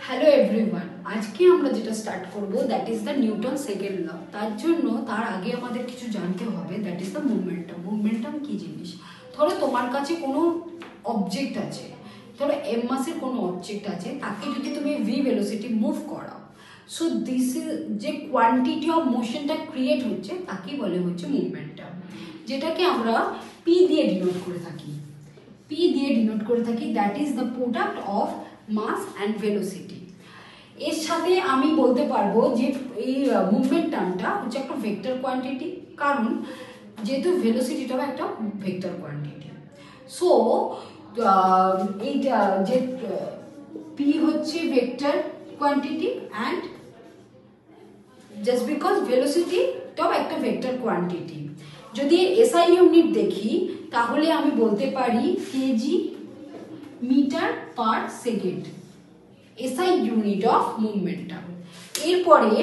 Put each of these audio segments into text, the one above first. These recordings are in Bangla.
হ্যালো এভরিওয়ান, আজকে আমরা যেটা স্টার্ট করব that is the Newton second law. তার আগে আমাদের কিছু জানতে হবে, that is the momentum. Momentum কি জিনিস? ধরো তোমার কাছে কোনো অবজেক্ট আছে, ধরো এম মাসের কোনো অবজেক্ট আছে, তাকে যদি তুমি ভি ভেলোসিটি মুভ করাও, সো দিস ইজ যে কোয়ান্টিটি অফ মোশনটা ক্রিয়েট হচ্ছে তাকেই বলে হচ্ছে মোমেন্টাম, যেটাকে আমরা পি দিয়ে ডিনোট করে থাকি। That is the product of mass and velocity. এর সাথে আমি বলতে পারবো যে এই মুভমেন্টামটা হচ্ছে একটা ভেক্টর কোয়ান্টিটি, কারণ যেহেতু ভেলোসিটিটাও একটা ভেক্টর কোয়ান্টিটি। সো এইটা যে পি হচ্ছে vector quantity and just because ভেলোসিটিটাও একটা ভেক্টর কোয়ান্টিটি। যদি এসআই ইউনিট দেখি তাহলে আমি বলতে পারি kg metre per second, SI unit of momentum. এরপরে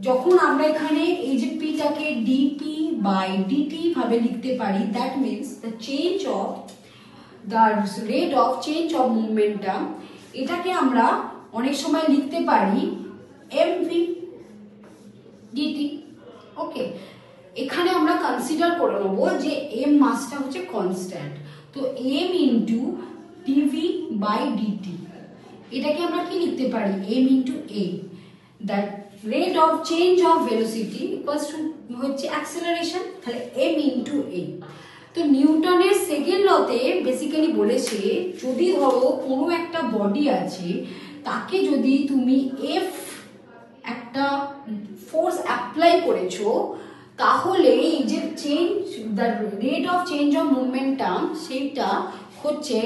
যখন আমরা এখানে এই যে পিটাকে ডিপি বাই ডিটি ভাবে লিখতে পারি, that means the rate of change of momentum, এটাকে আমরা অনেক সময় লিখতে পারি এমভি ডিটি। ওকে, এখানে আমরা কনসিডার করে নেব যে এম মাসটা হচ্ছে কনস্ট্যান্ট, তো M into DV by DT, এটাকে আমরা কি লিখতে পারি M into A. That rate of change of velocity equals to হচ্ছে অ্যাক্সেলারেশন, তাহলে এম ইন্টু এ। তো নিউটনের সেকেন্ড লতে বেসিক্যালি বলেছে, যদি ধরো কোনো একটা বডি আছে, তাকে যদি তুমি এফ একটা ফোর্স অ্যাপ্লাই করেছো, তাহলে এই যে change the rate of change of momentum সেইটা হচ্ছে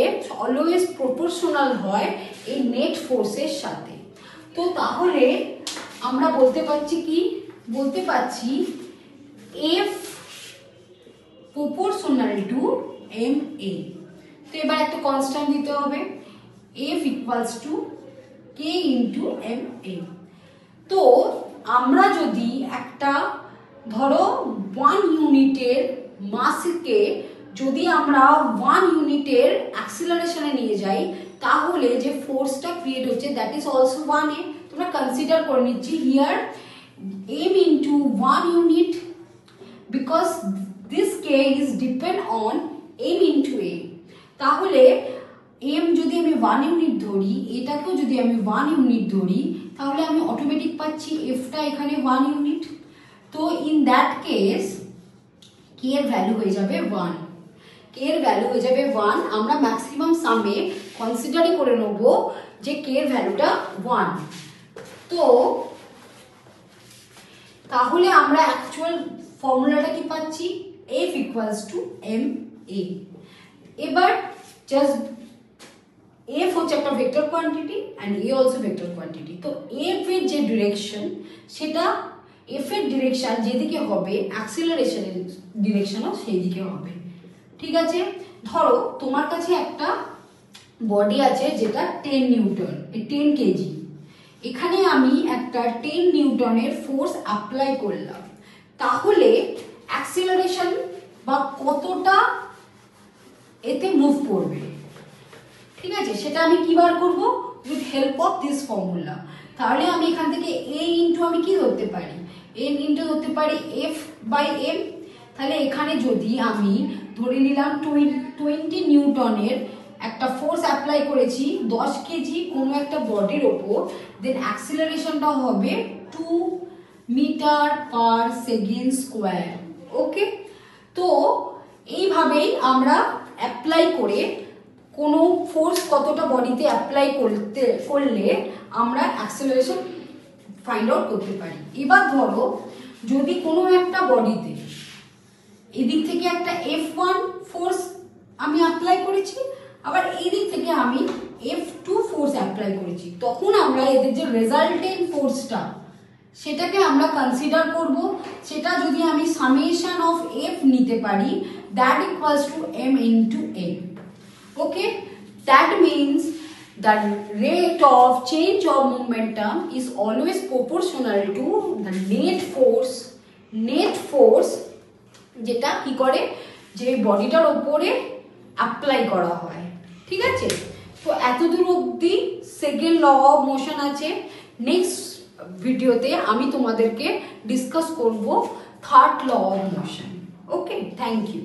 অলওয়েজ প্রপোর্শনাল হয় এই নেট ফোর্সের সাথে। তো তাহলে আমরা বলতে পারছি F proportional to M A. তো এবার একটা কনস্ট্যান্ট দিতে হবে, F equals to K into M A. তো আমরা যদি একটা ধরো 1 ইউনিটের মাসকে যদি আমরা 1 ইউনিটের অ্যাক্সিলারেশনে নিয়ে যাই, তাহলে যে ফোর্সটা ক্রিয়েট হচ্ছে দ্যাট ইজ অলসো 1 এ। তোমরা কনসিডার করে নিচ্ছি here M into 1 unit, because this K is depend on M into A. তাহলে এম যদি আমি 1 ইউনিট ধরি, এটাকেও যদি আমি 1 ইউনিট ধরি, তাহলে আমি অটোমেটিক পাচ্ছি এফটা এখানে 1 ইউনিট। তো ইন দ্যাট কেস কে এর ভ্যালু হয়ে যাবে 1। আমরা ম্যাক্সিমাম সামে কনসিডারই করে নেব যে কে এর ভ্যালুটা 1। তো তাহলে আমরা অ্যাকচুয়াল ফর্মুলাটা কি পাচ্ছি, এফ ইকুয়ালস টু এম এ। এবার জাস্ট এফ হচ্ছে একটা vector quantity and a also vector quantity. তো এফ এর যে ডিরেকশন, সেটা এফ এর ডিরেকশন যেদিকে হবে অ্যাক্সিলারেশনের ডিরেকশনও সেই দিকে হবে। ঠিক আছে, ধরো তোমার কাছে একটা বডি আছে যেটা 10 নিউটন, 10 কেজি। এখানে আমি একটা 10 নিউটনের ফোর্স অ্যাপ্লাই করলাম, তাহলে অ্যাক্সিলারেশন বা কতটা এতে মুভ করবে, ঠিক আছে, সেটা আমি কি বার করব with help of this formula. তাহলে আমি এখান থেকে এ ইন্টু আমি কি ধরতে পারি, এন ইন্টু ধরতে পারি এফ বাই এম। তাহলে এখানে যদি আমি ধরে নিলাম 20 নিউটনের একটা ফোর্স অ্যাপ্লাই করেছি 10 কেজি কোনো একটা বডির ওপর, দেন অ্যাক্সিলারেশনটা হবে 2 মিটার পার সেকেন্ড স্কোয়ার। ওকে, তো এইভাবেই আমরা অ্যাপ্লাই করে কোনো ফোর্স কতটা বডিতে অ্যাপ্লাই করলে আমরা অ্যাক্সেলারেশন ফাইন্ড আউট করতে পারি। এবার ধরো যদি কোনো একটা বডিতে এদিক থেকে একটা F1 ফোর্স আমি অ্যাপ্লাই করেছি, আবার এই দিক থেকে আমি F2 ফোর্স অ্যাপ্লাই করেছি, তখন আমরা এদের যে রেজাল্টেন্ট ফোর্সটা সেটাকে আমরা কনসিডার করব। সেটা যদি আমি সামেশন অফ F নিতে পারি, that equals to M into N। Okay, that means the rate of change of momentum is always proportional to the net force যেটা কি করে যে বডিটার উপরে অ্যাপ্লাই করা হয়। ঠিক আছে, তো এতদূর অবধি সেকেন্ড ল অফ মোশন আছে। নেক্সট ভিডিওতে আমি তোমাদেরকে ডিসকাস করব third law of motion. Okay, thank you.